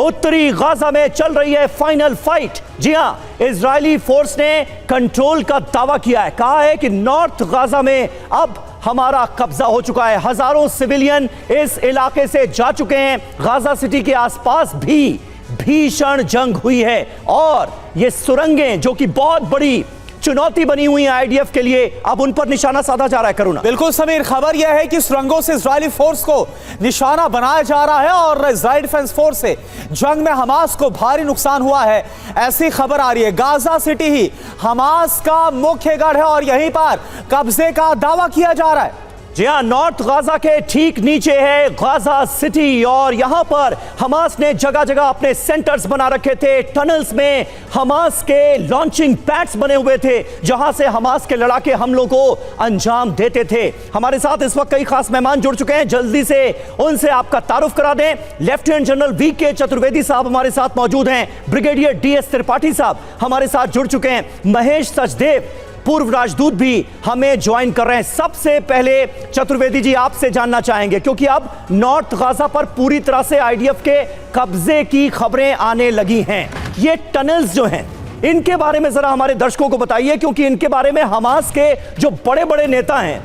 उत्तरी गाजा में चल रही है फाइनल फाइट। जी हां, इजरायली फोर्स ने कंट्रोल का दावा किया है, कहा है कि नॉर्थ गाजा में अब हमारा कब्जा हो चुका है। हजारों सिविलियन इस इलाके से जा चुके हैं। गाजा सिटी के आसपास भी भीषण जंग हुई है और ये सुरंगें जो कि बहुत बड़ी चुनौती बनी हुई है आईडीएफ के लिए, अब उन पर निशाना साधा जा रहा है। करुणा। बिल्कुल समीर, खबर यह है कि सुरंगों से इजरायली फोर्स को निशाना बनाया जा रहा है और इजराइल डिफेंस फोर्स से जंग में हमास को भारी नुकसान हुआ है, ऐसी खबर आ रही है। गाजा सिटी ही हमास का मुख्य गढ़ है और यहीं पर कब्जे का दावा किया जा रहा है। जी हां, नॉर्थ गाजा के ठीक नीचे है गाजा सिटी और यहां पर हमास ने जगह जगह अपने सेंटर्स बना रखे थे। टनल्स में हमास के लॉन्चिंग पैड्स बने हुए थे जहां से हमास के लड़ाके हमलों को अंजाम देते थे। हमारे साथ इस वक्त कई खास मेहमान जुड़ चुके हैं, जल्दी से उनसे आपका तारुफ करा दें। लेफ्टिनेंट जनरल वीके चतुर्वेदी साहब हमारे साथ मौजूद हैं, ब्रिगेडियर डीएस त्रिपाठी साहब हमारे साथ जुड़ चुके हैं, महेश सचदेव पूर्व राजदूत भी हमें ज्वाइन कर रहे हैं। सबसे पहले चतुर्वेदी जी आपसे जानना चाहेंगे, क्योंकि अब नॉर्थ गाजा पर पूरी तरह से आईडीएफ के कब्जे की खबरें आने लगी हैं। ये टनल्स जो हैं इनके बारे में जरा हमारे दर्शकों को बताइए, क्योंकि इनके बारे में हमास के जो बड़े बड़े नेता हैं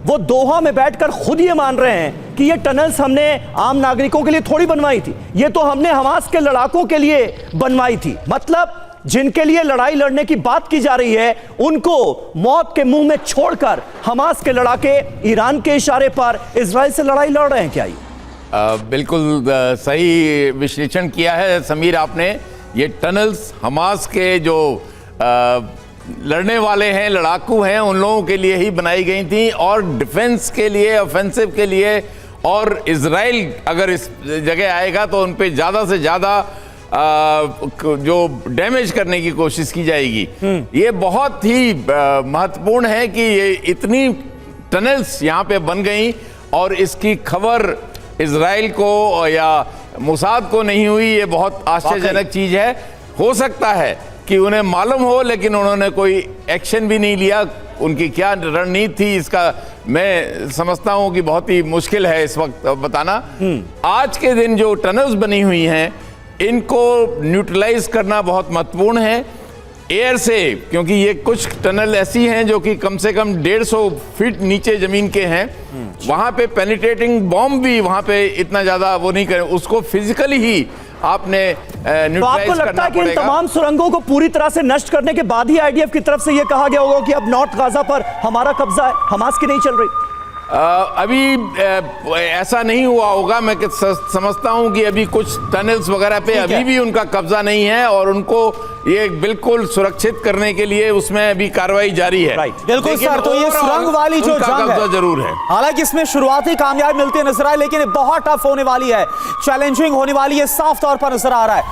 वो दोहा में बैठकर खुद ये मान रहे हैं कि ये टनल्स हमने आम नागरिकों के लिए थोड़ी बनवाई थी, ये तो हमने हमास के लड़ाकों के लिए बनवाई थी। मतलब जिनके लिए लड़ाई लड़ने की बात की जा रही है उनको मौत के मुंह में छोड़कर हमास के लड़ाके ईरान के इशारे पर इजराइल से लड़ाई लड़ रहे हैं क्या? बिल्कुल सही विश्लेषण किया है समीर आपने। ये टनल्स हमास के जो लड़ने वाले हैं, लड़ाकू हैं, उन लोगों के लिए ही बनाई गई थी और डिफेंस के लिए, ऑफेंसिव के लिए। और इजराइल अगर इस जगह आएगा तो उन पे ज़्यादा से ज़्यादा जो डैमेज करने की कोशिश की जाएगी। ये बहुत ही महत्वपूर्ण है कि ये इतनी टनल्स यहाँ पे बन गई और इसकी खबर इजराइल को या मोसाद को नहीं हुई। ये बहुत आश्चर्यजनक चीज़ है। हो सकता है कि उन्हें मालूम हो लेकिन उन्होंने कोई एक्शन भी नहीं लिया। उनकी क्या रणनीति थी इसका मैं समझता हूँ कि बहुत ही मुश्किल है इस वक्त बताना। आज के दिन जो टनल्स बनी हुई हैं इनको न्यूट्रलाइज करना बहुत महत्वपूर्ण है एयर से, क्योंकि ये कुछ टनल ऐसी हैं जो कि कम से कम 150 फीट नीचे जमीन के हैं। वहां पे पेनिट्रेटिंग बॉम्ब भी वहां पे इतना ज्यादा वो नहीं करें, उसको फिजिकली ही आपने न्यूट्रलाइज तो आपको लगता है कि इन तमाम सुरंगों को पूरी तरह से नष्ट करने के बाद ही आईडीएफ की तरफ से यह कहा गया होगा कि अब नॉर्थ गाजा पर हमारा कब्जा है, हमास की नहीं चल रही? अभी ऐसा नहीं हुआ होगा। मैं समझता हूं कि अभी कुछ टनल्स वगैरह पे अभी भी उनका कब्जा नहीं है और उनको ये बिल्कुल सुरक्षित करने के लिए उसमें अभी कार्रवाई जारी है। बिल्कुल सर, तो ये सुरंग वाली जो जंग है जरूर है, हालांकि इसमें शुरुआती कामयाबी मिलती नजर आए लेकिन बहुत टफ होने वाली है, चैलेंजिंग होने वाली है, साफ तौर पर नजर आ रहा है।